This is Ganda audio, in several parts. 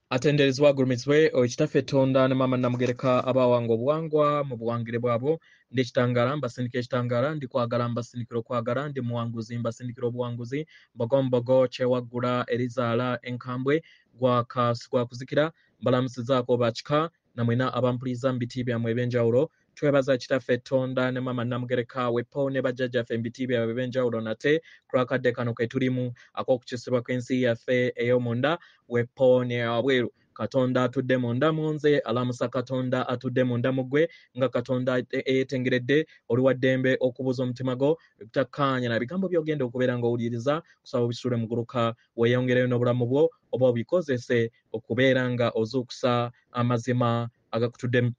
atenderezwa gurumizwe ekitaffe Tonda ne mama namugereka abawanga obuwangwa mu buwangire bwabo ndi kitangala mbasindikira ekitangala ndi kwagala mbasindikira okwagala ndi muwanguzi mbasindikira obuwanguzi mbogombogo kyewaggula erizaala enkambwe gwa kuzikira mbalamusizaako bakika namwena abampuliza mu biti byammwe ebyenjawulo twebaza kitaffe Tonda ne mama namugereka wepo ne bajjajjaffe mu biti byabwe ebyenjawulo nate kulakadde kano ke tulimu ak'okukisibwa kw'ensi yaffe ey'omunda wepo ne wabweru Katonda atudde munda munze alamusa Katonda atudde munda mugwe nga Katonda eyetengeredde oli wa ddembe okubuza omutima gwo ebitakkanya na bigambo by'ogenda okubeera ng'owuliriza kusaba obisule mu guluka weeyongereyo n'obulamu bwo oba obikozese okubeera nga ozuukusa amazima agakutuddemu.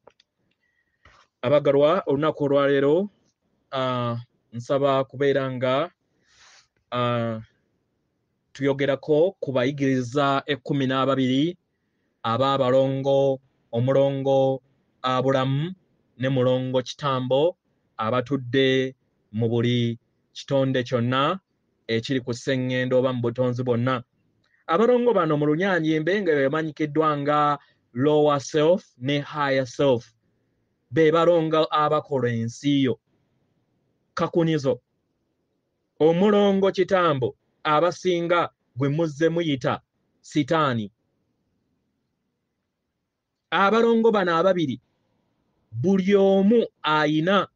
Abagalwa olunaku olwaleero nsaba kubeera nga tuyogerako ku bayigiriza 12 ab'abalongo omulongo Bulamu ne mulongo Kitambo abatudde mu buli kitonde kyonna ekiri ku sseŋŋendo oba mu butonzi bwonna. Abalongo bano mu lunyanjimbe nga bemanyikiddwa nga lower self ne higher self be balongo abakola ensi yo. Kakunizo omulongo Kitambo abasinga gwe muzze muyita sitaani. Abalongo bano ababiri buli omu ayina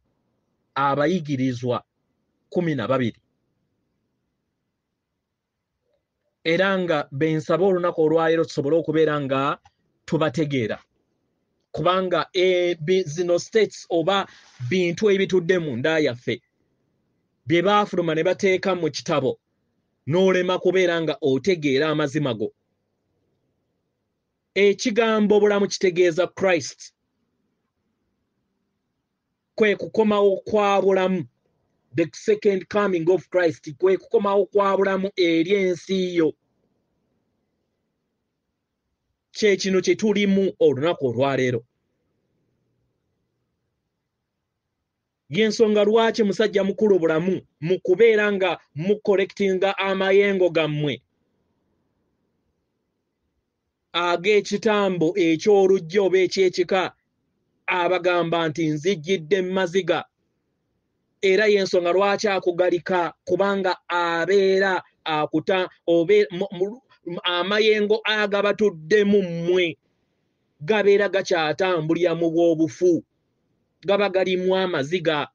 abayigirizwa 12 era nga bensaba olunaku olwaleero tusobole okubeera nga tubategeera kubanga zino states oba bintu ebitudde mu nda yaffe bye baafuluma ne bateeka mu kitabo n'olema kubeera nga otegeera amazima go. Ekigambo bulamu kitegeeza Christ kwe kukomawo kwa bulamu, the second coming of Christ kwe kukomawo kwa bulamu eri ensi yo. Kye kino kye tulimu olunaku olwaleero. Y'ensonga lwaki musajja mukulu Bulamu mu kubeera nga mukolekitinga amayengo gammwe ag'ekitambo eky'olujja oba eky'ekika abagamba nti nzijjidde maziga, era y'ensonga lwaki akugalika kubanga abeera akuta amayengo agabatuddemu mmwe gabeera gakyatambulira mu bw'obufu, gaba galimu amaziga.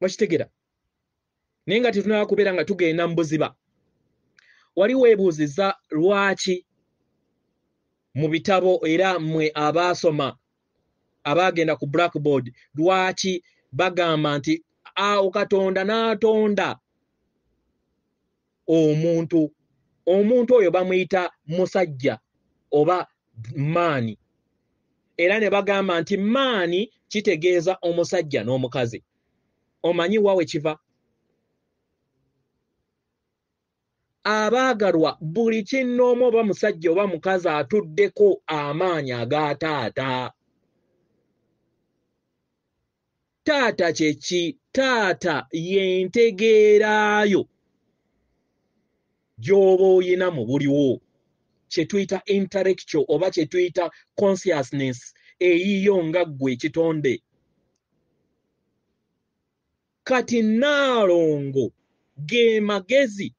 Wakitegera naye nga tetunaba kubeera nga tugenda mu buziba. Wali weebuuziza lwaki mu bitabo era mmwe abaasoma abaagenda ku blackboard lwaki bagamba nti awo Katonda n'atonda omuntu oyo bamuyita musajja oba maani, era ne bagamba nti maani kitegeeza omusajja n'omukazi. Omanyi wa we kiva? Abaagalwa buli kinnoomu oba musajja oba mukazi atuddeko amaanyi aga taata. Taata kye ki? Taata y'entegeeraayo gy'oba oyina mu buliwo, kye tuyita intellectual oba kye tuyita consciousness eyiyo nga ggwe ekitonde. Kati NALONGO ge magezi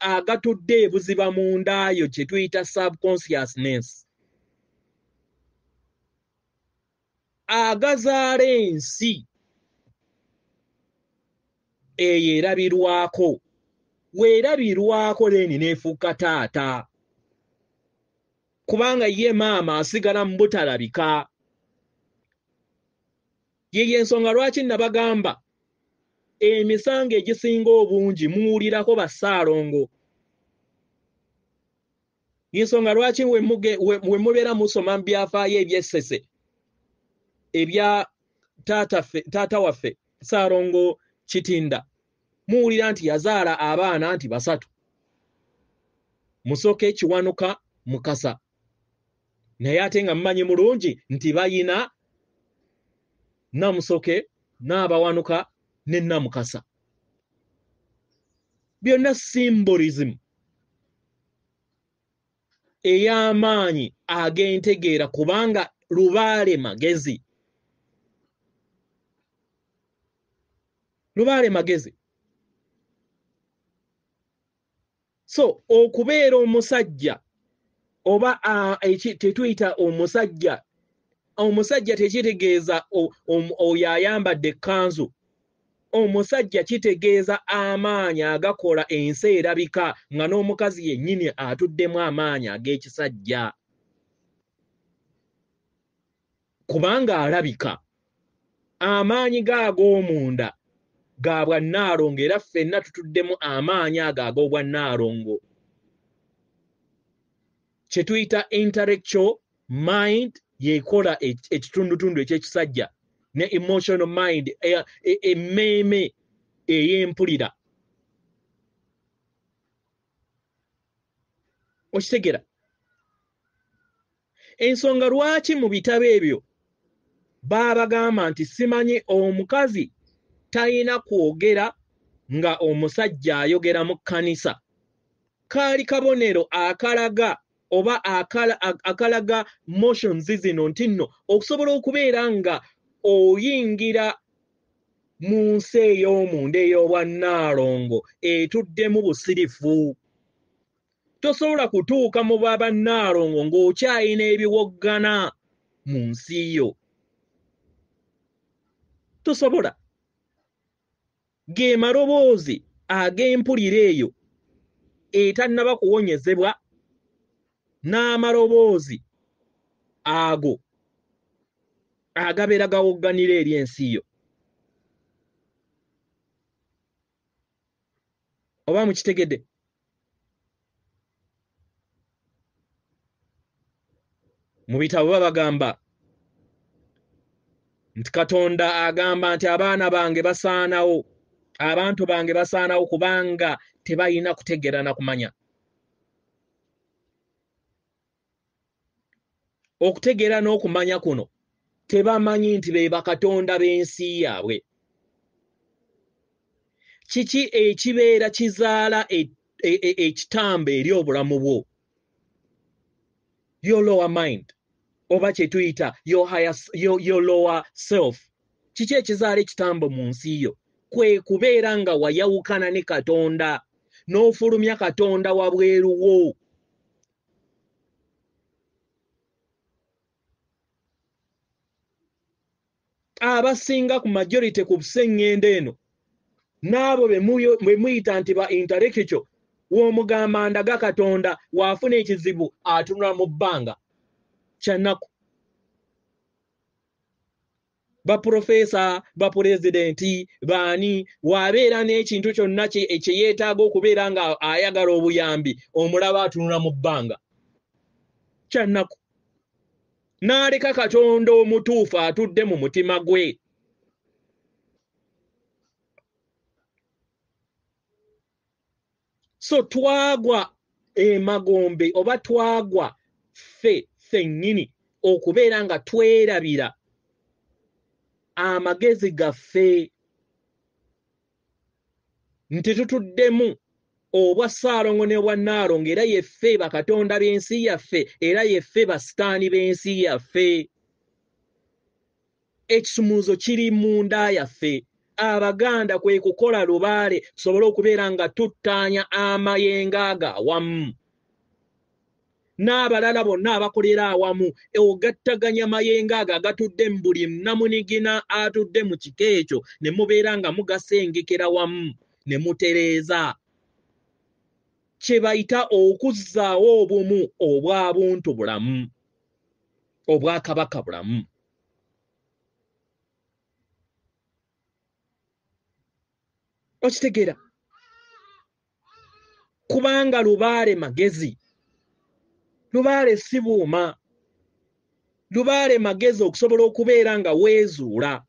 agatudde ebuziba mu ndaayo kye tuyita subconsciousness agazaala ensi eyo erabirwako. Weerabirwako leeni neefuuka taata kubanga ye maama asigala mu butalabika. Ye y'ensonga lwaki nabagamba emisango egisinga obungi muwulirako basaalongo. Y'ensonga lwaki we mubeera musoma mu byafaayo eby'essese ebya taata waffe Saalongo Kitinda, muwulira nti yazaala abaana nti 3: Musoke, Kiwanuka, Mukasa, naye ate nga mumanyi mulungi nti bayina Namusoke, Naabawanuka ne Namukasa. byonna symbolism ey'amaanyi ag'entegeera kubanga lubaale magezi. Lubaale magezi. So okubeera omusajja oba tetuyita omusajja. Omusajja tekitegeeza oyo ayambadde ekkanzu. Omusajja kitegeeza amaanyi agakola ensi erabika nga n'omukazi yennyini atuddemu amaanyi ag'ekisajja. Kubanga alabika amaanyi g'ag'omunda ga bwannaalongo era ffenna tutuddemu amaanyi ago ag'obwannaalongo. Kye tuyita intellectual mind yekola ekitundutundu eky'ekisajja ne emotional mind emmeeme ey'empulira. Okitegera? Ensonga lwaki mu bitabo ebyo baabagamba nti simanyi omukazi talina kwogera nga omusajja ayogera mu kkanisa. Kaali kabonero akalaga oba akalaga motions zino nti nno okusobola okubeera nga oyingira mu nsi ey'omunda ey'obwannaalongo etuddemu busirifu. Tosobola kutuuka mu bannaalongo ng'okyayina ebiwoggana mu nsi yo. Tosobola. Ge maloboozi ag'empulira eyo etannaba kuwonyezebwa n'amaloboozi ago agabeera gawogganira eri ensi yo. Oba mukitegedde? Mu bitabo babagamba nti Katonda agamba nti abaana bange basaanawo, abantu bange basaanawo kubanga tebalina kutegeera na kumanya. Okutegeera n'okumanya kuno tebamanyi nti be bakatonda b'ensi yaabwe. Kiki ekibeera kizaala ekitambo eri obulamu bwo? Your lower mind oba kye tuyita your lower self. Kiki ekizaala ekitambo mu nsi yo? Kwe kubeera nga wayawukana ne Katonda n'ofulumya Katonda wabweruwo. Abasinga ku majority ku buseŋŋendo eno n'abo bwe muyita nti ba intellectual w'omugamba ndaga Katonda waafuna ekizibu atunula mu bbanga kyannaku. Baprofesa, bapulezidenti, baani wabeera n'ekintu kyonna kye yeetaaga okubeera nga ayagala obuyambi omulaba atunula mu bbanga kyannaku. N'aleka Katonda omutuufu atudde mu mutima gwe. So twagwa emagombe oba twagwa ffennyini okubeera nga twerabira amagezi gaffe nti tutuddemu obwa Saalongo ne bwa Naalongo era yeffe bakatonda b'ensi yaffe era yeffe basitaani b'ensi yaffe. Ekisumuuzo kiri munda yaffe. Abaganda kwe kukola lubaale tusobole okubeera nga tuttaanya amayenga ago awamu. N'abalala bonna abakolera awamu ogattaganya amayenga ago agatudde mu buli namunigina atudde mu kika ekyo ne mubeera nga mugasengekera wamu ne mutereeza. Kye bayita okuzzaawo obumu obwabuntu bulamu, obwakabaka bulamu. Okitegeera? Kubanga lubaale magezi. Lubaale si buuma. Lubaale magezi okusobola okubeera nga weezuula.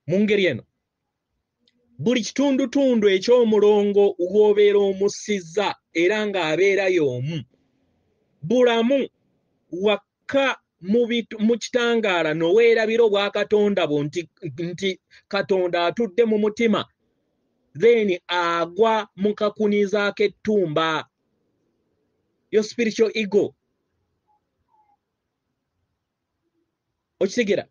Mu ngeri eno buli kitundutundu eky'omulongo gw'obeera omussizza era ng'abeera y'omu. Bulamu wakka mu kitangaala n'oweerabira obwa Katonda bo nti Katonda atudde mu mutima, then agwa mu kakuniza k'ettumba. Your spiritual ego. Okitegera?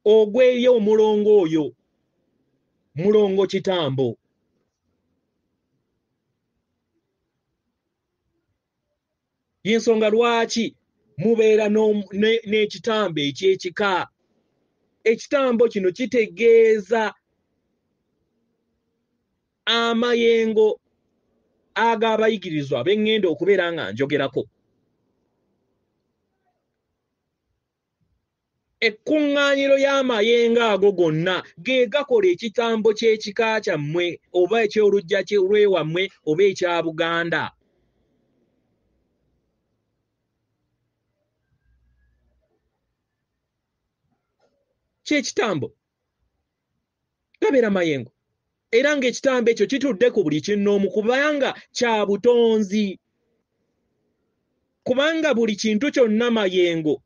Ogweyo omulongo oyo. Mulongo Kitambo. Yensonga lwaki mubeera n'ekitambo eky'ekika. Ekitambo kino kitegeeza amayengo ag'abayigirizwa b'engenda okubeera nga njogerako. Ekkuŋŋaanyiro y'amayengo ago gonna ge gakola ekitambo ky'ekika kyammwe oba eky'olujja lw'ewammwe oba ekya Buganda. Ky'ekitambo gabeera mayengo. Era ng'ekitambo ekyo kitudde ku buli kinnoomu kubanga kya butonzi. Kubanga buli kintu kyonna mayengo.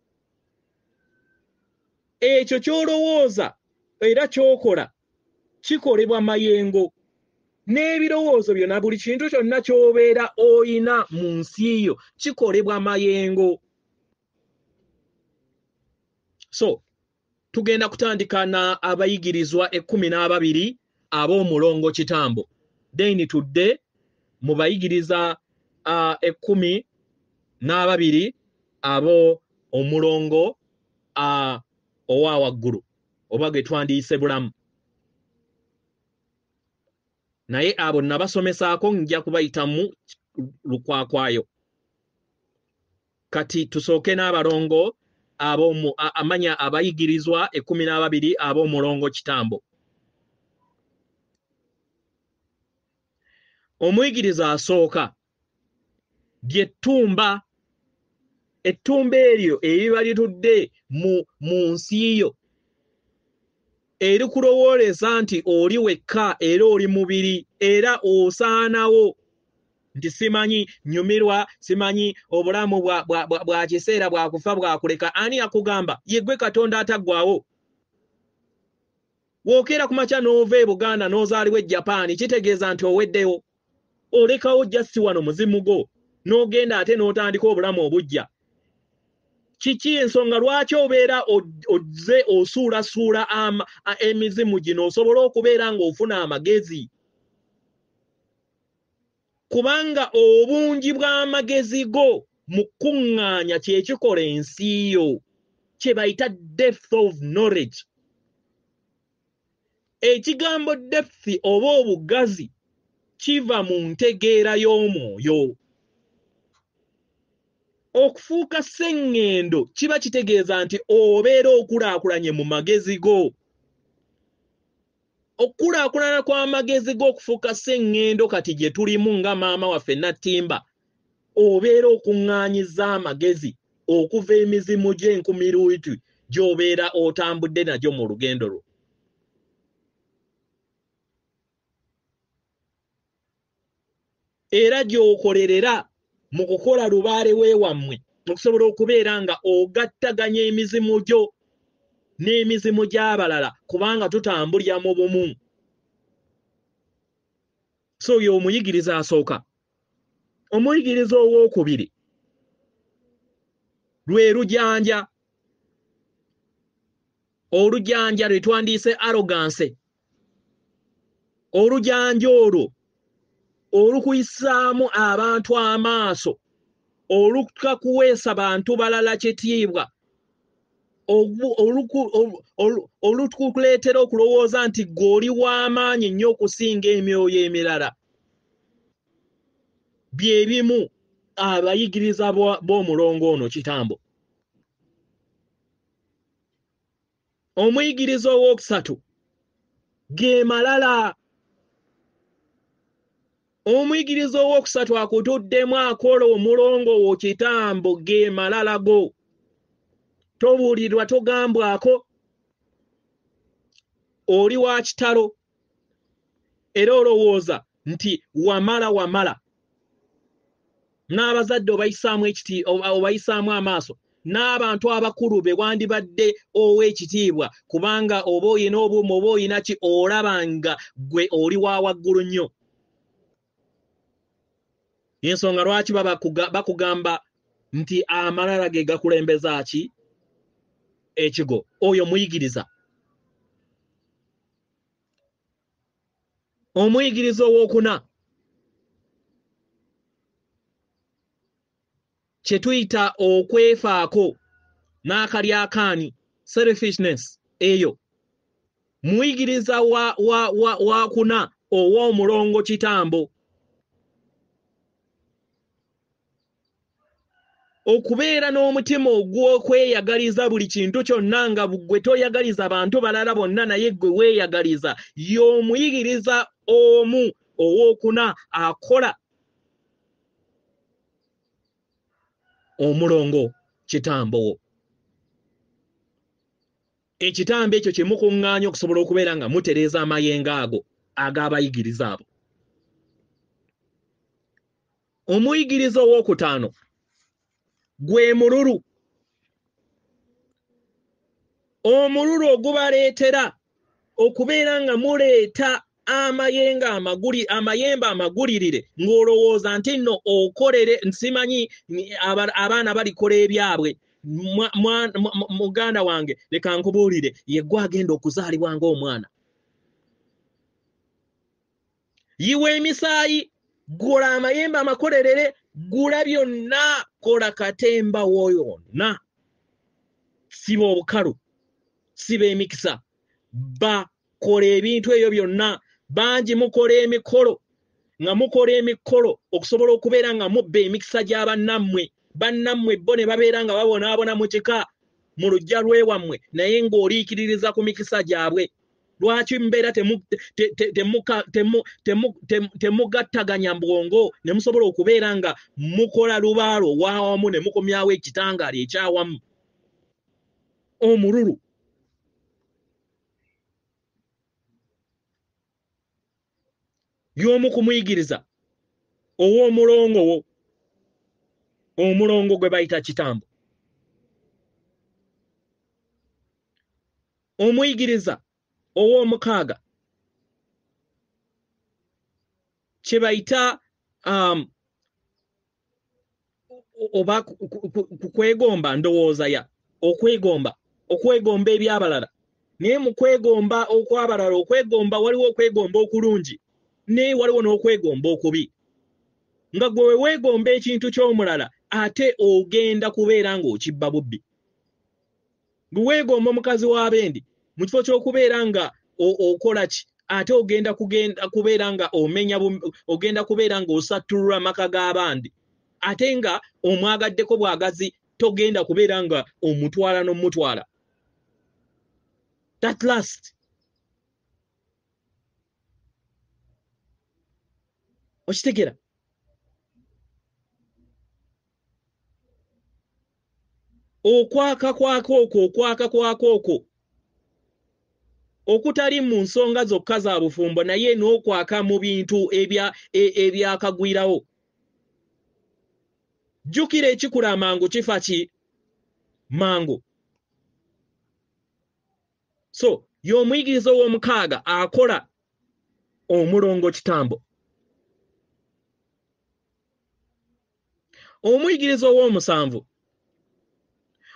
Ekyo ky'olowooza era ky'okola kikolebwa mayengo. N'ebirowoozo byonna buli kintu kyonna ky'obeera oyina mu nsi yo kikolebwa mayengo. So, tugenda kutandika na abayigirizwa 12 ab'omulongo Kitambo. Then tudde mu bayigiriza 12 abo omulongo owa waggulu oba gwe twandiyise Bulamu. Naye abo nabasomesaako nja kubayitamu lukwakwayo. Kati tusooke n'abalongo amanya abayigirizwa 12 ab'omulongo Kitambo. Omuyigiriza asooka ly'ettumba. Ettumba eryo eriba litudde mu nsi yo erikulowooleza nti oli wekka era oli mubiri era osaanawo nti simanyi nyumirwa, simanyi obulamu bwa kiseera bwa kufa bwa kuleka. Ani akugamba? Ye gwe Katonda ataggwawo. Wookera ku makya n'ova e Buganda n'ozaalibwa e Japan kitegeeza nti oweddewo. Olekawo jasi wano muzimu gwo n'ogenda ate n'otandika obulamu obujja. Kiki ensonga lwaki obeera ozze osuulasuula emizimu gino osobola okubeera ng'ofuna amagezi? Kubanga obungi bw'amagezi go mu kuŋŋaanya kye kikola ensi yo kye bayita depth of knowledge. Ekigambo depth oba obugazi kiva mu ntegeera y'omwoyo. Okufuuka sseŋŋendo kiba kitegeeza nti obeera okulaakulanye mu magezi go. Okulaakulana kw'amagezi go okufuuka sseŋŋendo kati gye tulimu nga maama waffe Nattimba. Obeera okuŋŋaanyiza amagezi okuva emizimu gy'enkumiruuti gy'obeera otambudde nagyo mu lugendo lwo. Era gy'okolerera mu kukola lubaale weewammwe okusobola okubeera nga ogattaganya emizimu gyo n'emizimu gy'abalala kubanga tutambulira mu bumu. So ye omuyigiriza asooka. Omuyigiriza owookubiri lwe lujanja. Olujanja lwe twandiyise arrogance. Olujanja olwo olukuyisaamu abantu amaaso, olukakuweesa bantu balala kitiibwa, olukukuleetera okulowooza nti gw'oli w'amaanyi nnyo okusinga emyoyo emirala. Bye bimu abayigiriza b'omulongo ono Kitambo. Omuyigiriza owookusatu ge malala. Omuyigiriza owookusatu akutuddemu akola omulongo wo Kitambo ge malala go. Tobuulirwa togambwako. Oli wa kitalo era olowooza nti wamala. n'abazadde obayisaamu obayisaamu amaaso n'abantu abakulu be wandibadde ow'ekitiibwa kubanga oba oyina obuumu oba oyina ki olabanga gwe oli wa waggulu nnyo. Ensonga lwaki bakugamba nti amalala ge gakulembeza ki ekigo oyo muyigiriza. Omuyigiriza owokuna kye tuyita okwefaako n'akalyakaani selfishness eyo. Muyigiriza wa kuna ow'omulongo Kitambo. Okubeera n'omutima ogw'okweyagaliza buli kintu kyonna nga gwe toyagaliza bantu balala bonna naye gwe weeyagaliza y'omuyigiriza omu owokuna akola omulongo Kitambo. Ekitambo ekyo kye mukuŋŋaanya okusobola okubeera nga mutereeza amayengo ago ag'abayigiriza abo. Omuyigiriza owokutaano gwe mululu. Omululu ogubaleetera okubeera nga muleeta amayembe amagulirire ng'olowooza nti nno okolere nsimanyi abaana balikola ebyabwe. Muganda wange leka nkubuulire yeggwe agenda okuzaalibwa ng'omwana. Yiwa emisaayi, gula amayembe amakolerere, gula byonna, kola katemba woyonna. Siba obukalu, siba emikisa, bakola ebintu ebyo byonna. Bangi mukola emikolo nga mukola emikolo okusobola okubeera nga mubba emikisa gya bannammwe bo ne babeera nga babonaabona mu kika mu lujja lwewammwe naye ng'oliikiririza ku mikisa gyabwe. Lwaki mbeera temugattaganya bwongo ne musobola okubeera nga mukola lubaalo wawamu ne mukomyawo ekitangaala ekyawamu? Omululu y'omu kumuyigiriza ow'omulongo omulongo gwe bayita Kitambo. Omuyigiriza ow'omukaaga kye bayita oba kwegomba, ndowooza ya okwegomba ebyabalala. Naye mu kwegomba okwabalala, okwegomba waliwo okwegomba okulungi naye waliwo n'okwegomba okubi. Nga gwe weegomba ekintu ky'omulala ate ogenda kubeera ng'okibba bubbi. Gwe weegomba omukazi w'abendi mu kifo ky'okubeera nga okola ki ate ogenda kubeera nga ogenda kubeera ng'osattulula amaka g'abandi ate nga omwagaddeko bwagazi togenda kubeera nga omutwala n'omutwala. That last. Okitegera? Okwaka kwako okwo okutali mu nsonga zokka za bufumbo naye n'okwaka mu bintu ebyakagwirawo. Jjukira ekikula mangu kifa ki? Mangu. So, y'omuyigiriza ow'omukaaga akola omulongo Kitambo. Omuyigiriza ow'omusanvu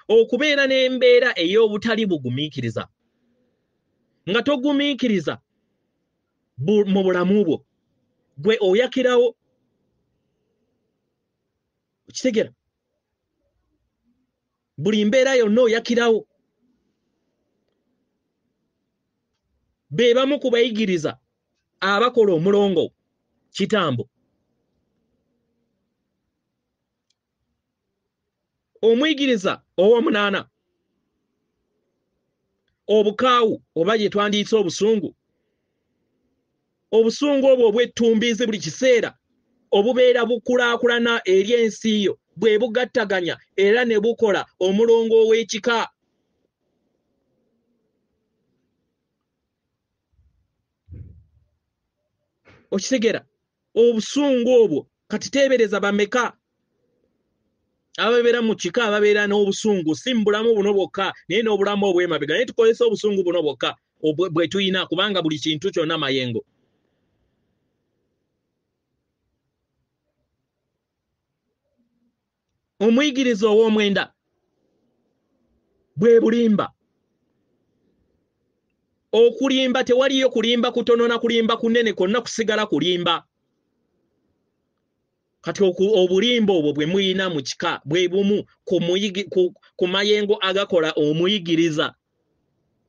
okubeera n'embeera ey'obutali bugumiikiriza. Nga togumiikiriza mu bulamu bwo, gwe oyakirawo. Okitegera? Buli mbeera yonna oyakirawo. Be bamu ku bayigiriza abakola omulongo Kitambo. Omuyigiriza ow'omunaana obukaawu oba gye twandiyise obusungu. Obusungu obwo obw'ettumbiizi buli kiseera obubeera bukulaakulana eri ensi yo bwe bugattaganya era ne bukola omulongo ow'ekika. Okitegera? Obusungu obwo kati teebereza bameka ababeera mu kika ababeera n'obusungu si mbulamu buno bwokka naye n'obulamu obw'emabega naye tukozesa obusungu buno bwokka bwe tuyina kubanga buli kintu kyonna mayengo. Omuyigiriza ow'omwenda bwe bulimba. Okulimba tewaliyo kulimba kutono na kulimba kunene konna kusigala kulimba. Kati obulimba obwo bwe muyina mu kika bwe bumu ku mayengo agakola omuyigiriza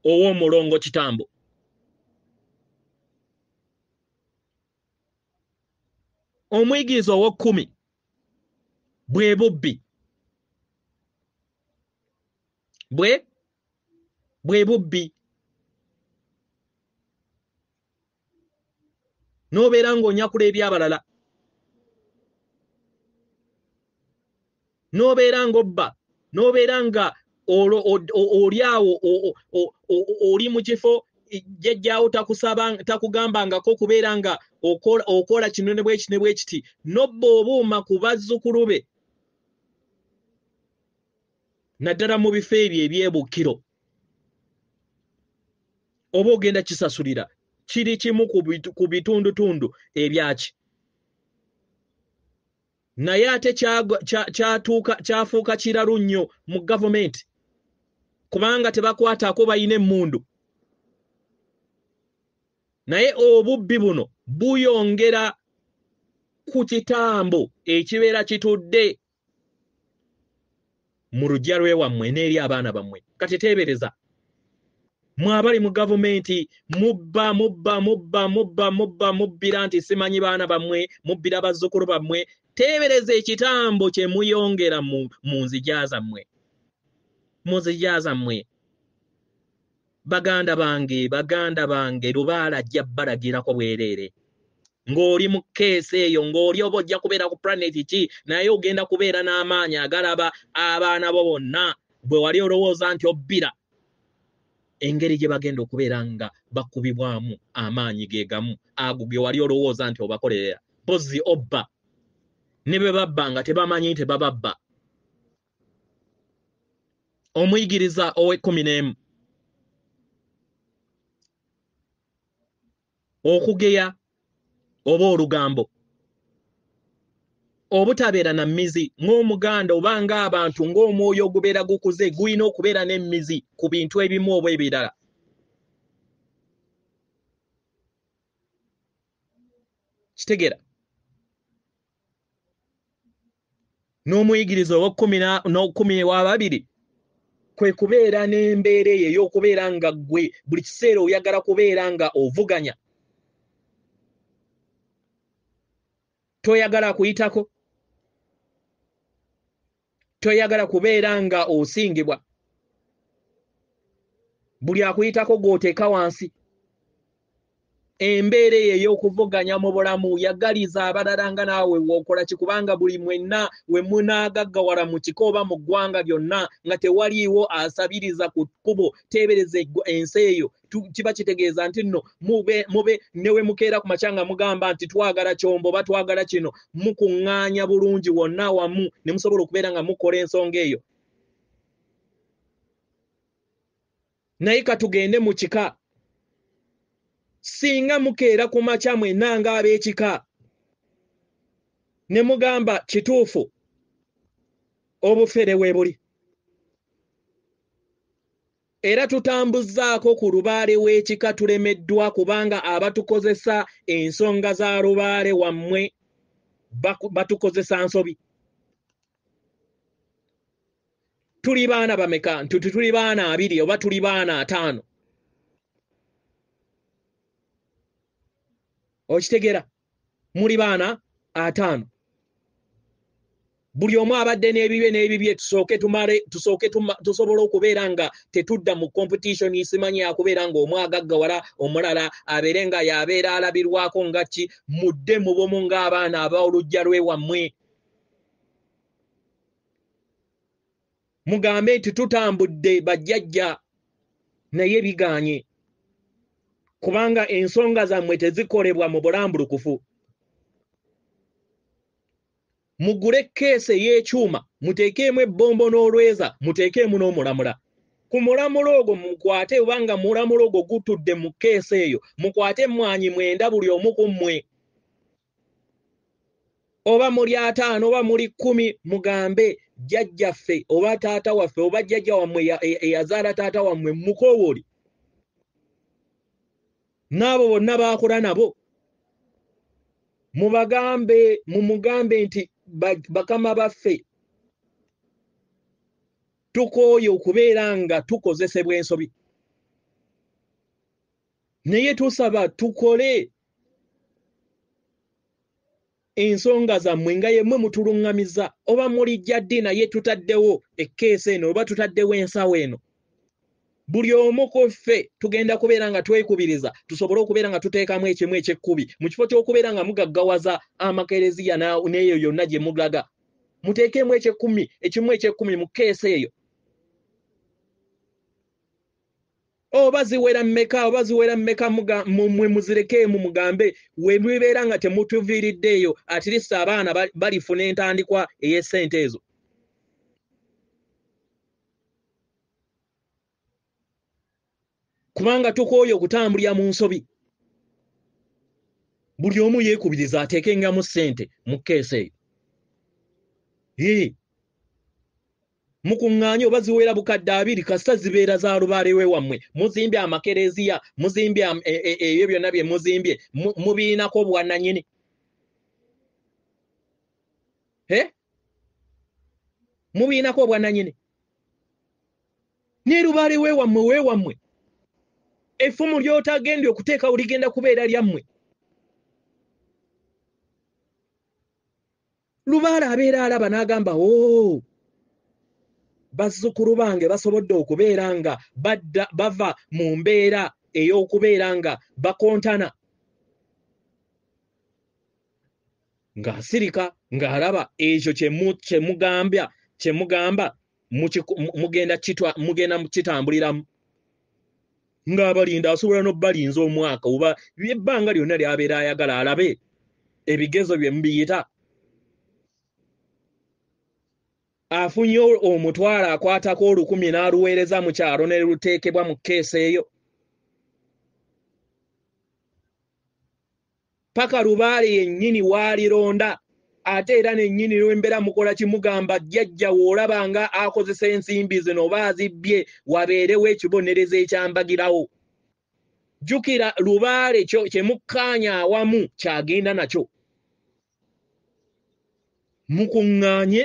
ow'omulongo Kitambo. Omuyigiriza ow'Ekumi bwe bubbi. Bwe bubbi. N'obeera ng'onyakula ebyabalala. N'obeera ng'obba. N'obeera nga oli awo oli mu kifo jjajjaawo takugambangako kubeera nga okola kino ne bwe kiti. N'obba obuuma ku bazzukulu be. Naddala mu bifo ebyo ebyebukkiro. Oba ogenda kisasulira. Kiri kimu ku bitundutundu ebyaki. Naye ate kyafuuka kiralu nnyo mu gavumenti kubanga tebakwatako bayina emmundu. Naye obubbi buno buyongera ku kitambo ekibeera kitudde mu luggya lw'ewammwe n'eri abaana bammwe. Kati teebereza. Mwabali mu gavumenti mubbira nti simanyi baana bammwe, mubbira bazzukulu bammwe. Teebereza ekitambo kye muyongera mu nzija zammwe. Mu nzija zammwe. Baganda bange lubaala ajja balagirako bwereere. Ng'oli mu keesi eyo ng'oli oba ojja kubeera ku planeti ki naye ogenda kubeera n'amaanyi agalaba abaana bo bonna bwe wali olowooza nti obbira. Engeri gye bagenda okubeera nga bakubibwamu amaanyi ge gamu ago ge wali olowooza nti obakolerera. Mpozi obba. Ne bwe babba nga tebamanyi nti bababba. Omuyigiriza ow'Ekumi. Okugeya oba olugambo. Obutabeera na mmizi ng'Omuganda oba ng'abantu ng'omwoyo ogubeera gukuze guyina okubeera n'emmizi ku bintu ebimu oba ebirala. Kitegeera. N'omuyigiriza ow'Ekumi w'ababiri kwe kubeera n'embeera eyo ey'okubeera nga gwe buli kiseera oyagala kubeera nga ovuganya. Toyagala kuyitako. Toyagala kubeera nga osingibwa. Buli akuyitako gw'oteeka wansi. Embeera eyo ey'okuvuganya mu bulamu yagaliza abalala nga naawe w'okola kikubanga buli mwenna we munaagaggawala mu kiko oba mu ggwanga lyonna nga tewaliiwo asabiriza ku kkubo. Teebereza ensi eyo kiba kitegeeza nti nno mube ne we mukeera ku makya nga mugamba nti twagala kyombo oba twagala kino mukuŋŋaanya bulungi wonna wamu ne musobola okubeera nga mukola ensonga eyo. Naye katugende mu kika. Singa mukeera ku makya mwenna ng'ab'ekika ne mugamba kituufu obufere we buli. Era tutambuzzaako ku lubaale w'ekika tulemeddwa kubanga abatukozesa ensonga za lubaale wammwe batukozesa nsobi. Tuli baana bameka? Tuli baana 2 oba tuli baana 5. Okitegeera. Muli baana 5. Buli omu abadde n'ebibye tusooke tusobole okubeera nga tetudda mu competition isimanyi akubeera nga omu agaggawala omulala abeere nga yabeera alabirwako nga ki mudde mu bumu ng'abaana ab'olujja lw'ewammwe. Mugambe nti tutambudde bajjajja naye biganye kubanga ensonga zammwe tezikolebwa mu bulambulukufu. mugule keese y'ekyuma muteekeemu ebbombo n'olweza muteekeemu n'omulamula ku mulamula ogwo mukwate obanga mulamula ogwo gutudde mu keese eyo mukwate emmwanyi 9 buli omu ku mmwe oba muli 5 oba muli 10 mugambe jjajjaffe oba taata waffe oba jjajja wammwe eyazaala taata wammwe mukoowoli n'abo bonna baakola nabo mumugambe nti bakama baffe tukooye okubeera nga tukozesebwa ensobi naye tusaba tukole ensonga zammwe nga yemmwe mutuluŋŋamiza oba mulijja ddi naye tutaddewo ekkeesi eno oba tutaddewo ensawo eno buli omu ku ffe tugenda kubeera nga twekubiriza tusobole okubeera nga tuteekamu ekimu ekyekkubi mu kifo ky'okubeera nga mugaggawaza amakereziya n'eyo yonna gye mulaga muteekemu ekimu ekyekumi mu keesi eyo oba ziwera mmeka mwe muzirekeemu mugambe we mubeera nga temutuviiriddeeyo at least abaana balifuna entandikwa ey'essente ezo kubanga tukooye okutambulira mu nsobi buli omu yeekubiriza ateekengamu ssente mu keesi eyo mukuŋŋaanye oba ziwera bukadde 2 kasita zibeera za lubaale we wammwe muzimbye amakereziya muzimbye ebyo byonna bye muzimbye mubiinako bwannannyini mubiinako bwannannyini ne lubaale we wammwe effumu ly'otagende okuteekawo ligenda kubeera lyammwe lubaale abeera alaba n'agamba bazzukulu bange basobodde okubeera nga bava mu mbeera ey'okubeera nga bakontana ng'asirika ng'alaba ekyo kyemugamba mugenda mukitambuliramu ng'abalinda asobola n'obbalinza omwaka oba ebbanga lyonna ly'abeera ayagala alabe ebigezo bye mubiyita afunye omutwalo akwatako 10 n'aluweereza mu kyalo ne luteekebwa mu keesi eyo paka lubaale yennyini waalironda ate era nennyini lwembeera mukola kimugamba jjajja woolabanga akozesa ensimbi zino oba azibbye wabeerewo ekibonerezo ekyambagirawo jjukira lubaale kyemukkaanya awamu kyagenda nakyo mukuŋŋaanye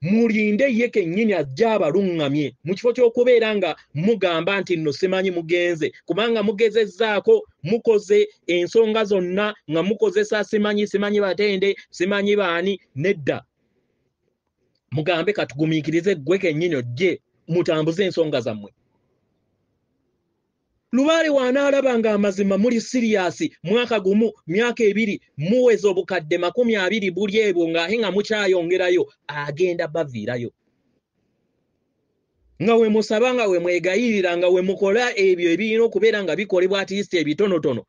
mulinde ye kennyini ajja abaluŋŋamye mu kifo ky'okubeera nga mugamba nti nno simanyi mugenze kubanga mugezezzaako mukoze ensonga zonna nga mukozesa simanyi batende simanyi baani nedda mugambe katugumiikirize ggwe kennyini ojje mutambuze ensonga zammwe lubaale waanaalaba nga amazima muli siriyasi mwaka gumu myaka 2 muweza obukadde 20 buli ebwo ng'ate nga mukyayongerayo agenda baviirayo nga we musaba nga we mwegayirira nga we mukola ebyo ebirina okubeera nga bikolebwa atiisiti ebitonotono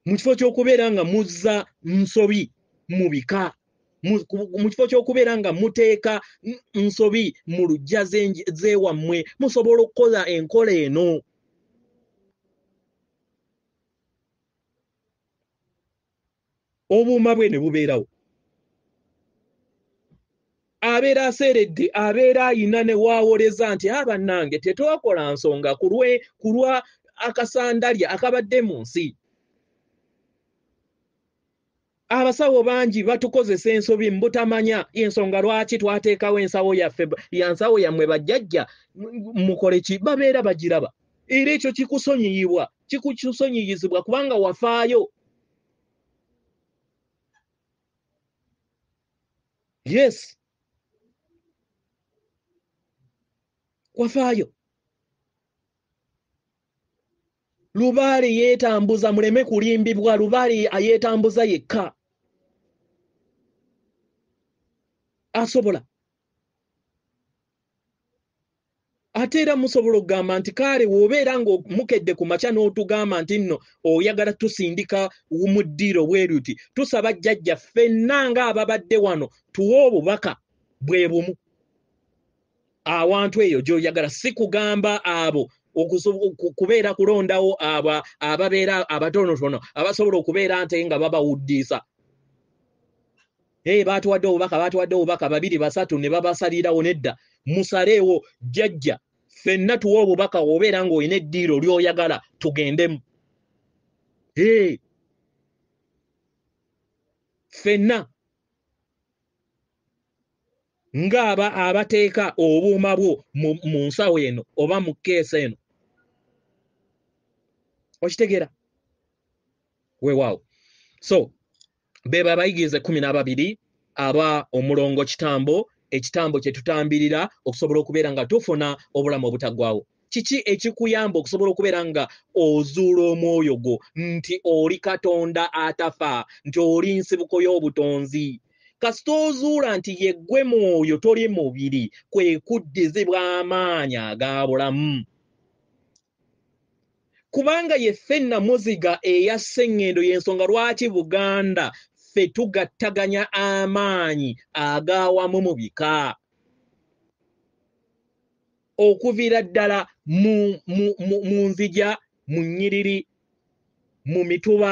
mu kifo ky'okubeera nga muzza nsobi mu bika mu kifo ky'okubeera nga muteeka nsobi mu lujja zeewammwe musobola okukola enkola eno obuuma bwe ne bubeerawo abeera aseeredde abeera ayina ne waawoleza nti bannange tetwakola nsonga ku lwa akasandalya akabadde mu nsi abasawo bangi batukozesa ensobi mbutamanya ensonga lwaki twateekawo ensawo yaffe yansawo yammwe bajjajja mukole ki babeera bagiraba era ekyo kikusonyiyizibwa kubanga wafaayo yes wafaayo lubaale yeetambuza muleme kulimbibwa lubaale ayeetambuza yekka asobola ate era musobola okugamba nti kale wobeera ng'omukedde ku makya n'otugamba nti nno oyagala tusindika mu ddiiro bweruti tusaba jjajja ffenna ng'ababadde wano tuwe obubaka bwe bumu awantu eyo gy'oyagala si kugamba abo kubeera kulondawo ababeera abatonotono abasobola okubeera nte nga babawuddiisa baatuwadde obubaka 2 3 ne babasalirawo nedda musaleewo jjajja ffenna tuwe obubaka obeera ng'olina eddiiro ly'oyagala tugendemu ffenna ng'aba abateeka obuuma bwo mu nsawo eno oba mu keesi eno okitegeera weewaawo so beba abayigiriza 12 aba omulongo kitambo ekitambo kye tutambirira okusobola okubeera nga tufuna obulamu obutaggwaawo kiki ekikuyamba okusobola okubeera nga ozuula omwoyo gwo nti oli Katonda atafa nti oli nsibuko y'obutonzi kasita ozuula nti yeggwe mwoyo toli mubiri kwe kuddizibwa amaanyi aga bulamu kubanga ye ffenna muziga eya sseŋŋendo y'ensonga lwaki Buganda ffe tugattaganya amaanyi agawamu mu bika okuviira ddala mu nzija mu nnyiriri mu mituba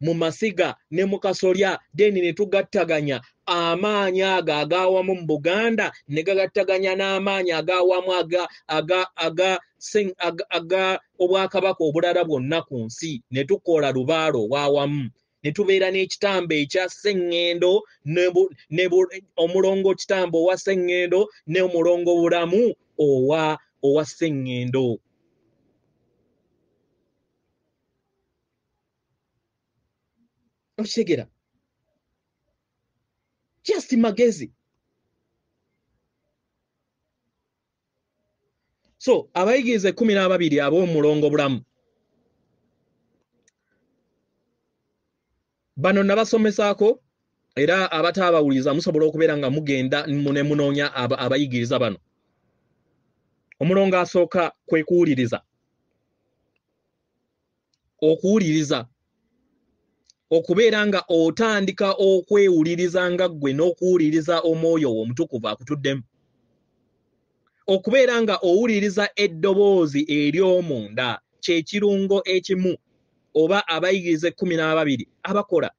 mu masiga ne mu kasolya deni ne tugattaganya amaanyi agawamu mu Buganda ne gagattaganya n'amaanyi agawamu aga obwakabaka obulala bwonna ku nsi ne tukola lubaalo obwawamu ne tubeera n'ekitambo ekya sseŋŋendo omulongo kitambo owa sseŋŋendo ne omulongo bulamu owa sseŋŋendo okitegeera just magezi so abayigiriza 12 ab'omulongo bulamu bano nabasomesaako era abataabawuliza musobola okubeera nga mugenda ne munoonya abayigiriza bano omulongo asooka kwe kuwuliriza okuwuliriza okubeera nga otandika okwewuliriza nga ggwe n'okuwuliriza omwoyo omutukuvu akutuddemu okubeera nga owuliriza eddoboozi ery'omunda kye kirungo ekimu oba abayigiriza 12 abakola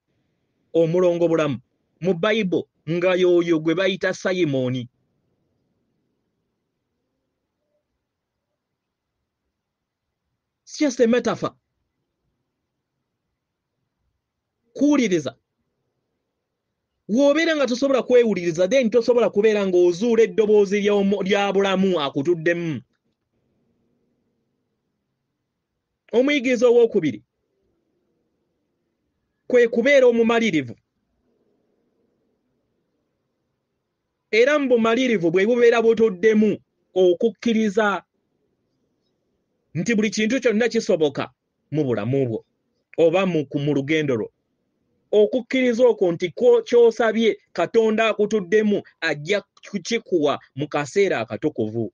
omulongo bulamu mu Bayibuli nga yoyo gwe bayita Sayimoni it's just a metaphor kuwuliriza w'obeera nga tosobola kwewuliriza then tosobola kubeera ng'ozuula eddoboozi lya bulamu akutuddemu omuyigiriza ow'okubiri kwe kubeera omumalirivu era mu bumalirivu bwe bubeera butuddemu okukkiriza nti buli kintu kyonna kisoboka mu bulamu bwo oba mu lugendo lwo okukkiriza okwo nti ky'osabye Katonda akutuddemu ajja kukikuwa mu kaseera akatukuvu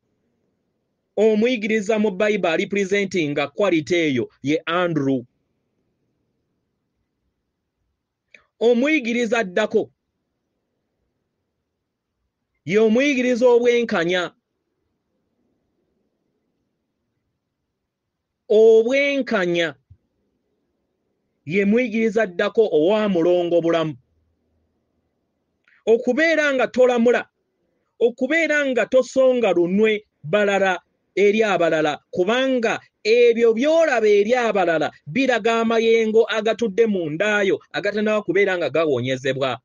omuyigiriza mu Bayibuli representinga quality eyo ye Andrew omuyigiriza addako ye omuyigiriza obwenkanya ye muyigiriza addako owa mulongo bulamu okubeera nga tolamula okubeera nga tosonga lunwe balala eri abalala kubanga ebyo byolaba eri abalala biraga amayengo agatudde mu ndaayo agatannaba kubeera nga gawonyezebwa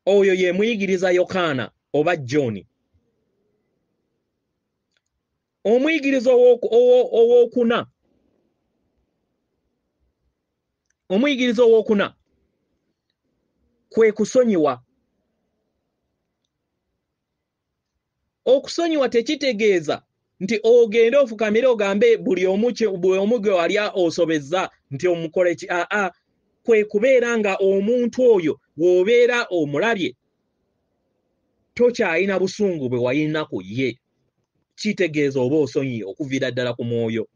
oyo ye muyigiriza Yokaana oba John omuyigiriza ow'okuna omuyigiriza ow'okuna kwe kusonyiwa okusonyiwa tekitegeeza nti ogende ofukamire ogambe buli omu gwe walya osobezza nti omukole ki kwe kubeera nga omuntu oyo w'obeera omulabye tokyalina busungu bwe wayina ku ye. Kitegeeza oba osonyi okuviira ddala ku mwoyo.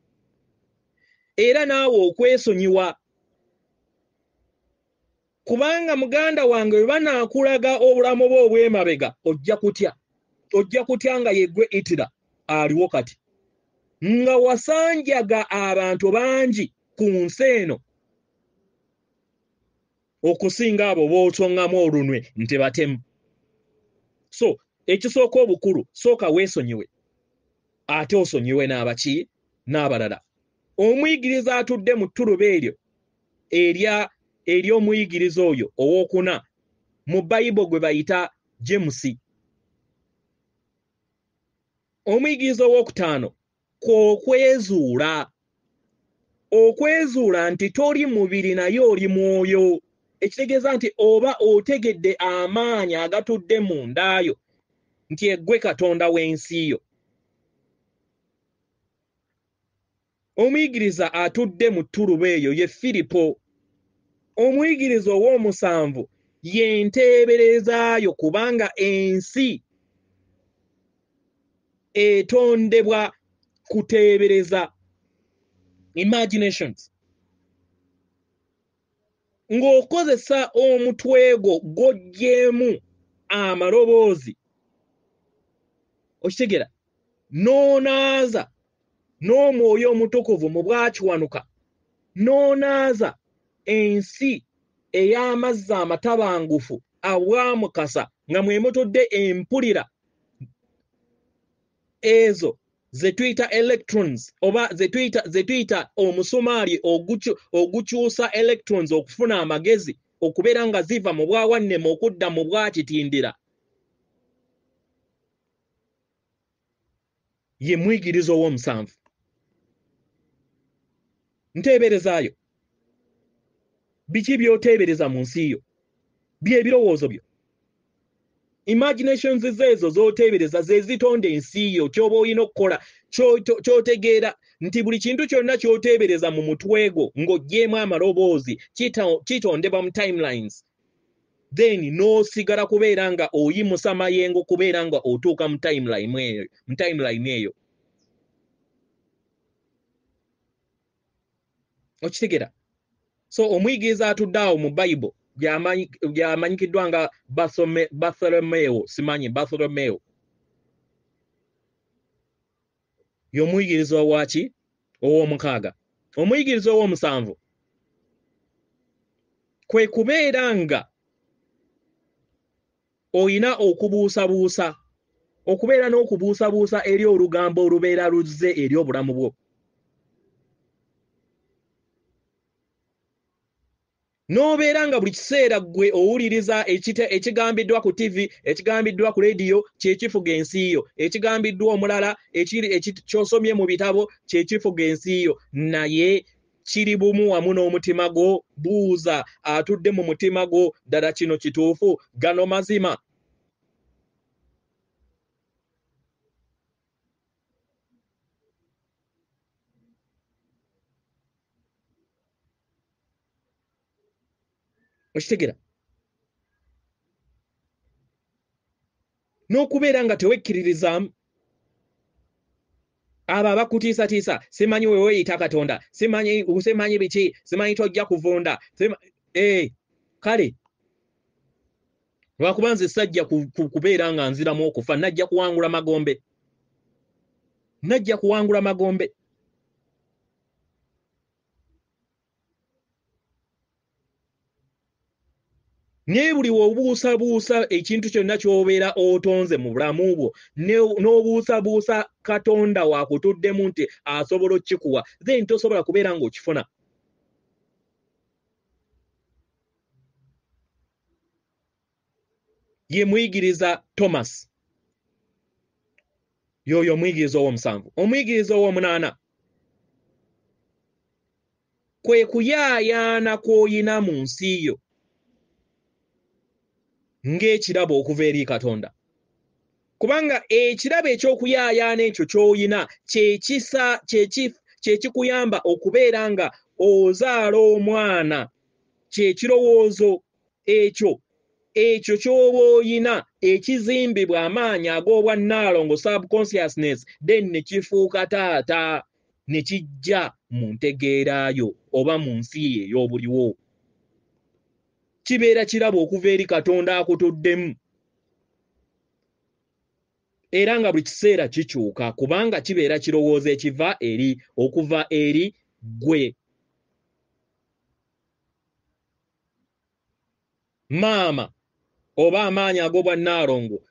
Era naawe okwesonyiwa. Kubanga muganda wange bwe banaakulaga obulamu bwe obw'emabega ojja kutya. Ojja kutya nga yeggwe itira aliwo kati. Nga wasanjaga abantu bangi ku nsi eno okusinga abo b'otongamu olunwe nti batemu. So ekisooka obukulu sooka weesonyiwe ate osonyiwe n'abaki n'abalala. Omuyigiriza atudde mu ttuluba eryo ery'omuyigiriza oyo owookuna mu Bayibo gwe bayita James. Omuyigiriza owookutaano okwezuula nti tori mubiri naye oli mwoyo. Ekitegeeza nti oba otegedde amaanyi agatudde mu ndaayo nti eggwe Katonda w'ensi yo. Omuyigiriza atudde mu ttuluba eyo ye Filipo. Omuyigiriza ow'omusanvu ye nteeberezaayo kubanga ensi etondebwa kuteebereza, imaginations. Ng'okozesa omutwe gwo gw'oggyeemu amaloboozi. Okitegera? N'onaaza n'omwoyo omutukuvu mu bwakiwanuka. N'onaaza ensi ey'amazzi amatabangufu abwamukasa nga mwe mutudde empulira ezo ze tuyita electrons oba ze tuyita omusumaali ogukyusa electrons okufuna amagezi okubeera nga ziva mu bwawannemu okudda mu bwakitindira. Ye muyigiriza ow'omusanvu. Nteeberezaayo. Biki by'oteebereza mu nsi yo? By'ebirowoozo byo. Imaginations zezo z'oteebereza ze zitonda ensi yo. Ky'oba olina okukola ky'otegeera nti buli kintu kyonna ky'oteebereza mu mutwe gwo ng'oggyeemu amaloboozi kitondebwa mu timelines. Then n'osigala kubeera nga oyimusa mayengo kubeera nga otuuka mu timeline eyo. Okitegera? So omuyigiriza atudde awo mu Bayibo by'amanyikiddwa nga Bartholomew, simanyi Bartholomew. Y'omuyigiriza owaki? Ow'omukaaga. Omuyigiriza ow'omusanvu kwe kubeera nga oyina okubuusabuusa, okubeera n'okubuusabuusa eri olugambo olubeera luzze eri obulamu bwo. N'obeera nga buli kiseera gwe owuliriza ekigambiddwa ku TV, ekigambiddwa ku leediyo kyekifuga ensi yo, ekigambiddwa omulala ky'osomye mu bitabo kyekifuga ensi yo, naye kiri bumu wamu n'omutima gwo. Buuza atudde mu mutima gwo, ddala kino kituufu? Gano mazima? Okitegera? N'okubeera nga tewekkiririzaamu abo abakutiisatiisa, simanyi we weeyita Katonda, simanyi biki, simanyi tojja kuvunda, kale lwakuba nze sajja kubeera nga nziramu okufa, najja kuwangula magombe. Naye buli wobuusabuusa ekintu kyonna ky'obeera otonze mu bulamu bwo, n'obuusabuusa Katonda waakutuddemu nti asobola okukikuwa, then tosobola kubeera ng'okifuna. Ye muyigiriza Thomas. Y'oyo omuyigiriza ow'omusanvu. Omuyigiriza ow'omunaana kwe kuyaayaana kw'oyina mu nsi yo ng'ekirabo okuva eri Katonda. Kubanga ekirabo eky'okuyaayaana ekyo ky'oyina kyekikuyamba okubeera nga ozaala omwana, kye kirowoozo ekyo ekyo ky'oba oyina ekizimbibwa amaanyi ag'obwa NALONGO subconsciousness then ne kifuuka taata ne kijja mu ntegeerayo oba mu nsi ye ey'obuliwo. Kibeera kirabo okuva eri Katonda akutuddemu. Era nga buli kiseera kikyuka kubanga kibeera kirowoozo okuva eri gwe. Maama oba amaanyi ag'obwa NALONGO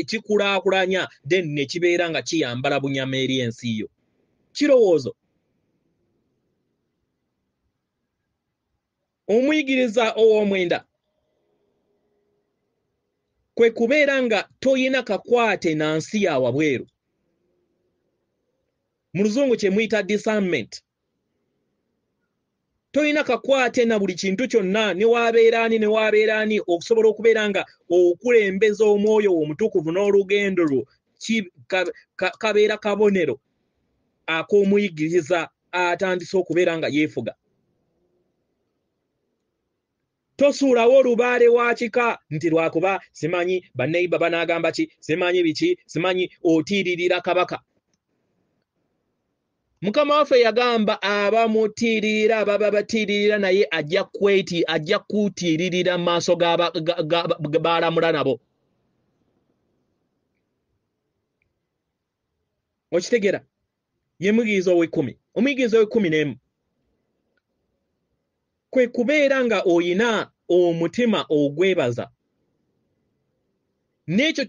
kikulaakulanya then ne kibeera nga kiyambala bunyama eri ensi yo. Kirowoozo. Omuyigiriza ow'omwenda kwe kubeera nga toyina kakwate na nsi ya wabweru. Mu Luzungu kye muyita discernment. Toyina kakwate na buli kintu kyonna ne waabeeraani okusobola okubeera nga okulembeza omwoyo omutukuvu n'olugendo lwo kabeera kabonero ak'omuyigiriza atandise okubeera nga yeefuga. Tosuulawo olubaale wa kika nti lwakuba simanyi banneiba banaagamba ki, simanyi biki, simanyi otiiririra kabaka. Mukama waffe yagamba abamutiiririra ababa batiiririra naye ajja kutiiririra mu maaso baalamula nabo. Okitegera? Ye muyigiriza ow'ekkumi. Omuyigiriza ow'ekkumi n'emu kwe kubeera nga oyina omutima ogwebaza n'ekyo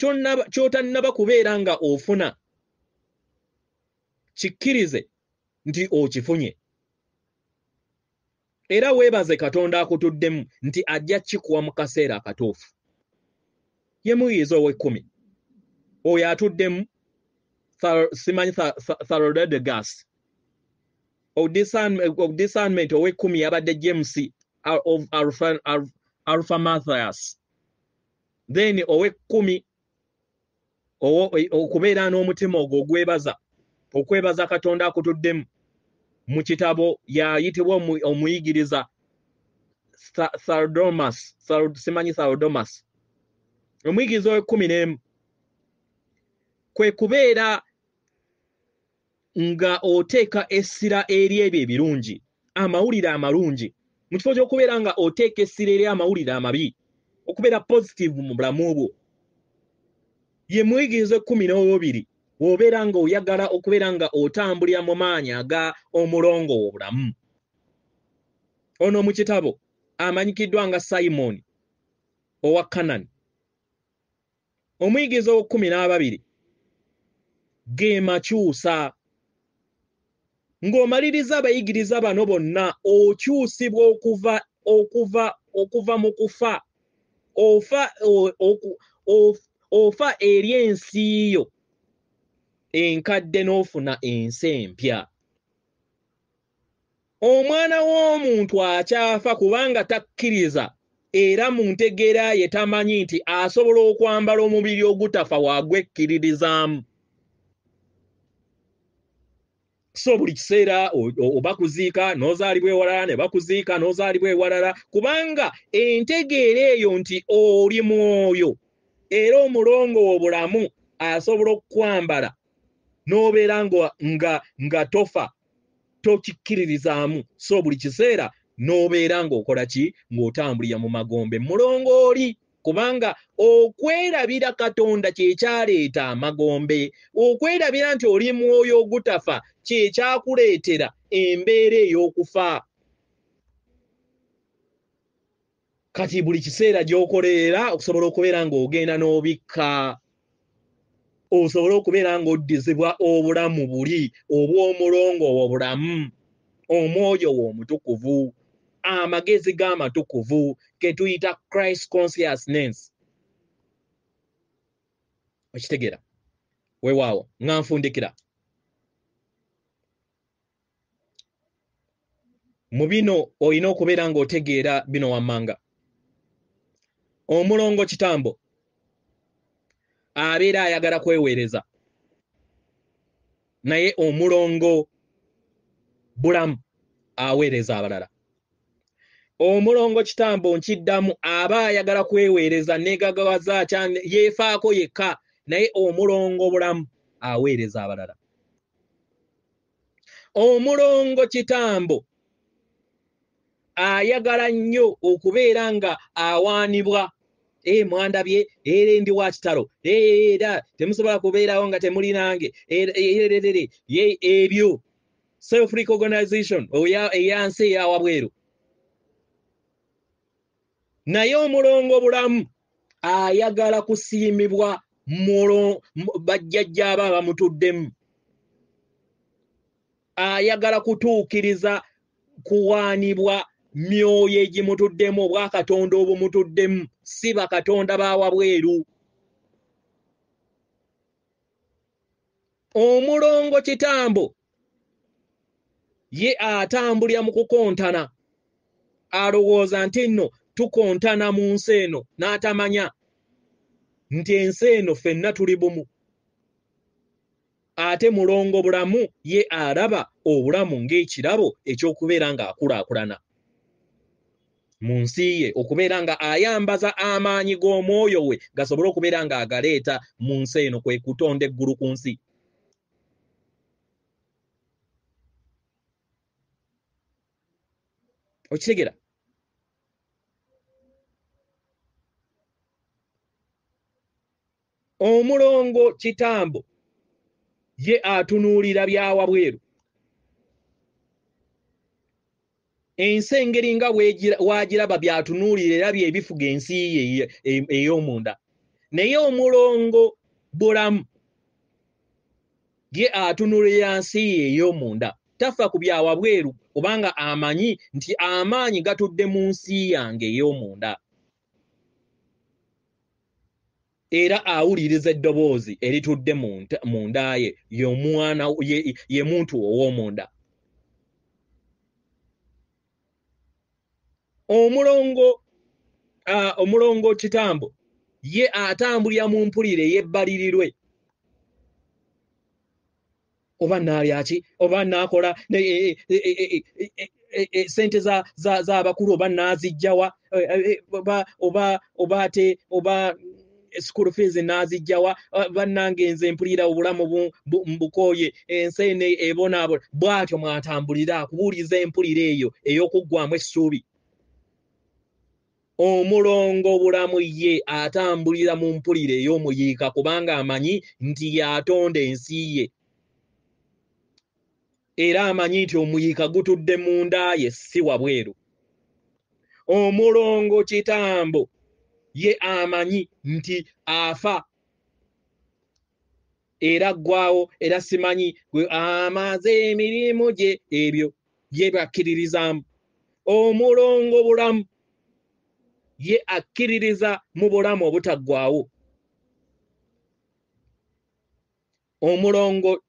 ky'otannaba kubeera nga ofuna kikkirize nti okifunye. Era weebaze Katonda akutuddemu nti ajja kikuwa mu kaseera akatuufu. Ye muyigiriza ow'ekkumi oyo atuddemu simanyi Thalode gas of discernment ow'ekkumi yabadde James Alpha Matthias. Then ow'ekkumi okubeera n'omutima ogwo okwebaza Katonda akutuddemu mu kitabo yayitibwa omuyigiriza simanyi Thaldomas. Omuyigiriza ow'ekkumi n'emu kwe kubeera nga oteeka essira eri ebyo ebirungi, amawulire amalungi, mu kifo ky'okubeera nga oteeka essira eri amawulire amabi, okubeera positive mu bulamu bwo. Ye muyigiriza ekkumi n'obubiri bw'obeera nga oyagala okubeera nga otambulira mu maanyi aga omulongo w'obulamu. Ono mu kitabo amanyikiddwa nga Simon owa Kanani. Omuyigiriza ow'ekkumi n'ababiri ge makyusa. Ng'omaliriza abayigiriza bano bonna okyusibwa okuva mu kufa ofa eri ensi yo enkadde n'ofuna ensi empya. Omwana w'omuntu akyafa kubanga takkiriza era mu ntegeera ye tamanyi nti asobola okwambala omubiri ogutafa wagwekkiririzaamu. So buli kiseera oba kuziika n'ozaalibwa ewalala ne bakuziika n'ozaalibwa ewalala kubanga entegeera eyo nti oli mwoyo era omulongo w'obulamu asobola okukwambala n'obeera nga tofa tokikkiririzaamu. So buli kiseera n'obeera ng'okola ki? Ng'otambulira mu magombe mulongo oli kubanga okwerabira Katonda kye kyaleeta amagombe. Okwerabira nti oli mwoyo ogutafa kye kyakuleetera embeera ey'okufa. Kati buli kiseera gy'okolerera okusobola okubeera ng'ogenda n'obikka, osobola okubeera ng'oddizibwa obulamu buli obw'omulongo w'obulamu, omwoyo w'omutukuvu, amagezi g'amatukuvu ke tuyita Christ consciousness. Okitegeera? Weewaawo nga nfundikira. Mu bino olina okubeera ng'otegeera bino wammanga. Omulongo Kitambo abeera ayagala kweweereza, naye omulongo Bulamu aweereza abalala. Omulongo Kitambo nkiddamu aba ayagala kweweereza negagawaza cyane yeefaako yekka naye omulongo Bulamu aweereza abalala. Omulongo Kitambo ayagala nnyo okubeera nga awaanibwa mwandabye era ndi wa kitalo era temusobola kubeerawo nga temuli nange ebyo self recognition eyansi eyawabweru. Naye omulongo Bulamu ayagala kusiimibwa bajjajja aba bamutuddemu, ayagala kutuukiriza kuwaanibwa myoyo egimutuddemu obwa Katonda obumutuddemu, si bakatonda bawabweru. Omulongo Kitambo ye atambulira mu kukontana, alowooza nti nno tukontana mu nsi eno n'atamanya nti ensi eno ffenna tuli bumu. Ate mulongo Bulamu ye araba obulamu ng'ekirabo ekyokubeera ng'akulaakulana mu nsi ye, okubeera nga ayambaza amaanyi g'omwoyo we gasobole okubeera ng'agaleeta mu nsi eno, kwe kutonda eggulu ku nsi. Okitegera? Omulongo Kitambo ye atunuulira byawabweru. Ensi engeri nga wagiraba byatunuulira era byebifuga ensi ye ey'omunda. Naye omulongo Bulamu ye atunuulira nsi ye ey'omunda, tafa ku byawabweru kubanga amanyi nti amaanyi gatudde mu nsi yange ey'omunda. Era awuliriza eddoboozi eritudde mu nda ye, y'omwana ye muntu ow'omunda. Omulongo Kitambo ye atambulira mu mpulire yebbalirirwe. Oba naalya ki, oba naakola sente z'abakulu oba naazijjawa, oba school fees naazijjawa, bannange nze mpulira obulamu mbukooye, ensi eno ebonaabona. Bw'atyo mwatambulira akubuuliza empulira eyo ey'okuggwamu essuubi. Omulongo Bulamu ye atambulira mu mpulire ey'omuyiika kubanga amanyi nti yatonda ensi ye. Era amanyi nti omuyiika gutudde mu nda ye si wabweru. Omulongo Kitambo ye amanyi nti afa era ggwawo era simanyi amaze emirimu gye, ebyo ye bakkiririzaamu. Omulongo Bulamu ye akkiririza mu bulamu obutaggwaawo. Omulongo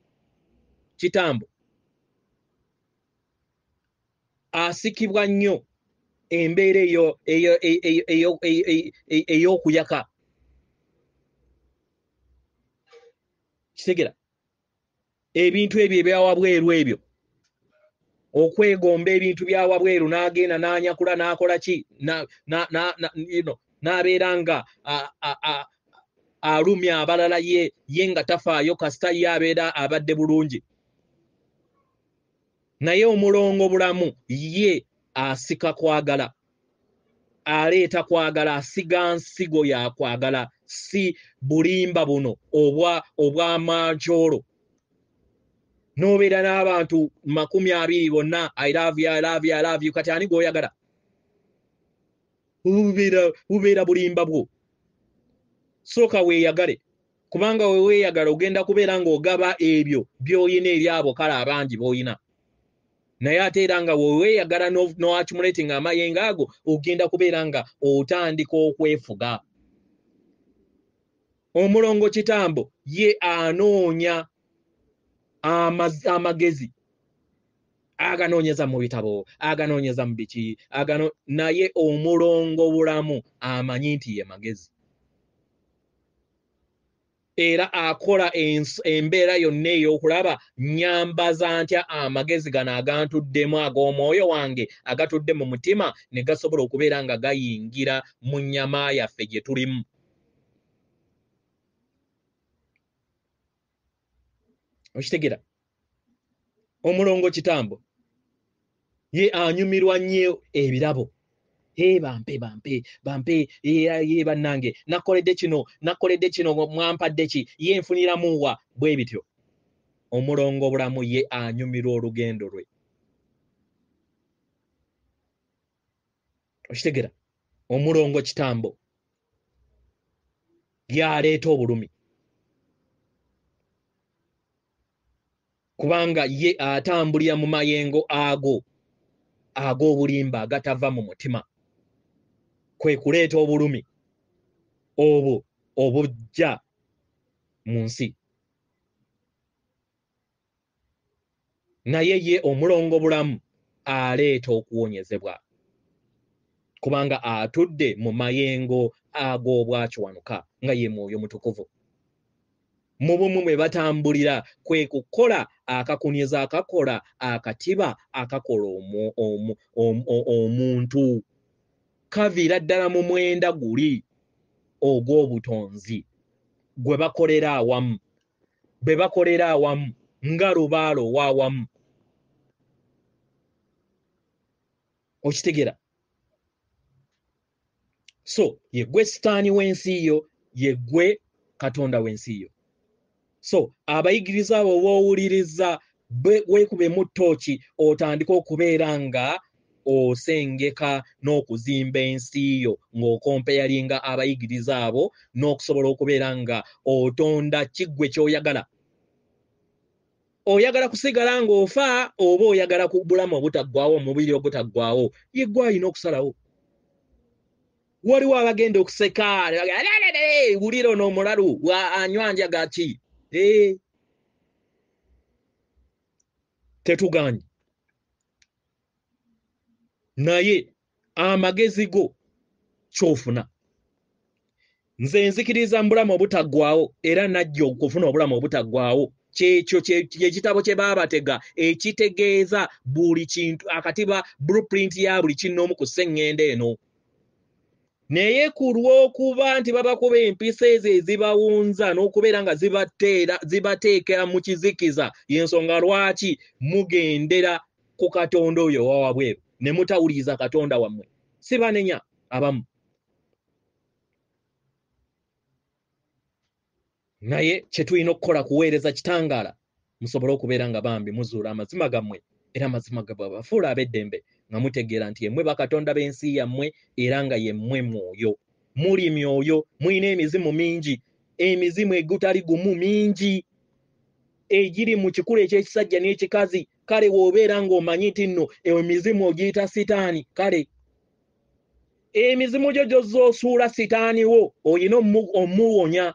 Kitambo asikibwa nnyo embeera ey'okuyaka. Kitegera? Ebintu ebyo ebyawabweru ebyo, okwegomba ebintu byawabweru n'agenda n'anyakula n'akola ki, n'abeera nga alumya abalala ye nga tafaayo kasita ye abeera abadde bulungi. Naye omulongo Bulamu ye asika kwagala, aleeta kwagala, asiga nsigo ya kwagala, si bulimba buno obw'amancoolo. N'obeera n'abantu 20 bonna I love you, I love you, I love you, kati ani gw'oyagala? Bubeera bulimba bwo. Sooka weeyagale, kubanga we weeyagala ogenda kubeera ng'ogaba ebyo by'oyina eri abo kale abangi b'oyina. Naye ate era nga weeyagala n'accumulating amayengo ago, ogenda kubeera nga otandika okwefuga. Omulongo Kitambo ye anoonya amagezi, aganoonyeza mu bitabo, aganoonyeza mu biki, naye omulongo Bulamu amanyi nti ye magezi. era akola embeera yonna ey'okulaba nyambaza ntya amagezi gano agantuddemu ag'omwoyo wange agatudde mu mutima ne gasobola okubeera nga gayingira mu nnyama yaffe gye tulimu. Okitegera? Omulongo Kitambo ye anyumirwa nnyo ebirabo. Bampe ye bannange nakoledde kino mwampadde ki ye nfuniramu wa bwe bityo. Omulongo Bulamu ye anyumirwa olugendo lwe. Okitegera? Omulongo Kitambo yaleeta obulumi kubanga ye atambulira mu mayengo ag'obulimba agatava mu mutima. Kwe kuleeta obulumi obwo obujja mu nsi. Naye ye Omulongo Bulamu aleeta okuwonyezebwa kubanga atudde mu mayengo ag'obwakiwanuka nga ye Mwoyo Mutukuvu. Mu bumu bwe batambulira kwe kukola akakunyeza akakola akatiba akakola omuntu. Kaviira ddala mu mwenda guli ogw'obutonzi gwe bakolera awamu. Be bakolera awamu nga lubaalo w'awamu. Okitegera? So ye gwe sitaani w'ensi yo, ye gwe Katonda w'ensi yo. So abayigiriza abo b'owuliriza weekubemu ttooki otandika okubeera nga osengeka n'okuzimba ensi yo ng'okompeyalinga abayigiriza abo n'okusobola okubeera nga otonda kiggwe ky'oyagala. Oyagala kusigala ng'ofa oba oyagala ku bulamu obutaggwaawo, omubiri ogutaggwaawo, ye gwe alina okusalawo. Waliwo abagenda okuseka wulira n'omulalu anywa njaga ki. Tetuganye. Naye amagezi go kyofuna. Nze nzikiriza mu bulamu obutaggwaawo era najja okufuna obulamu obutaggwaawo. Kyekyo ky'ekitabo kye baabatega ekitegeeza buli kintu akatiba blueprint ya buli kinoomu ku sseŋŋenda eno. Naye ku lw'okuba nti babakuba empisa ezo ezibawunza n'okubeera nga zibateekera mu kizikiza, y'ensonga lwaki mugendera ku Katonda oyo wawabweru ne mutawuliriza Katonda wammwe. Si banenya abamu. Naye kye tulina okukola kuweereza kitangaala musobole okubeera nga bambi muzuula amazima gammwe era amazima gammwe abafuula ab'eddembe nga mutegeera nti yemmwe bakatonda b'ensi yammwe era nga yemmwe mwoyo. Muli myoyo, mulina emizimu mingi, emizimu egutali gumu mingi egiri mu kikulu eky'ekisajja n'ekikazi. Kale w'obeera ng'omanyi nti nno emizimu ogiyita sitaani, kale emizimu gyo gy'ozoosuula sitaani wo oyina omuwonya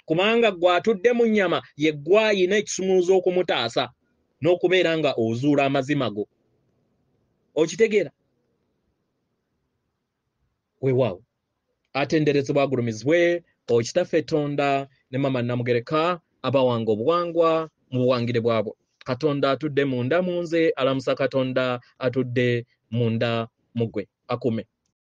kubanga gw'atudde mu nnyama ye gw'ayina ekisumuluzo okumutaasa n'okubeera nga ozuula amazima go. Okitegeera? Weewaawo atenderezebwa agulumizibwe Okitaffe Tonda ne Mama Namugereka abawanga obuwangwa mu buwangire bwabwo. Katonda atudde munda mu nze, alamusa Katonda atudde munda mu ggwe. Akume.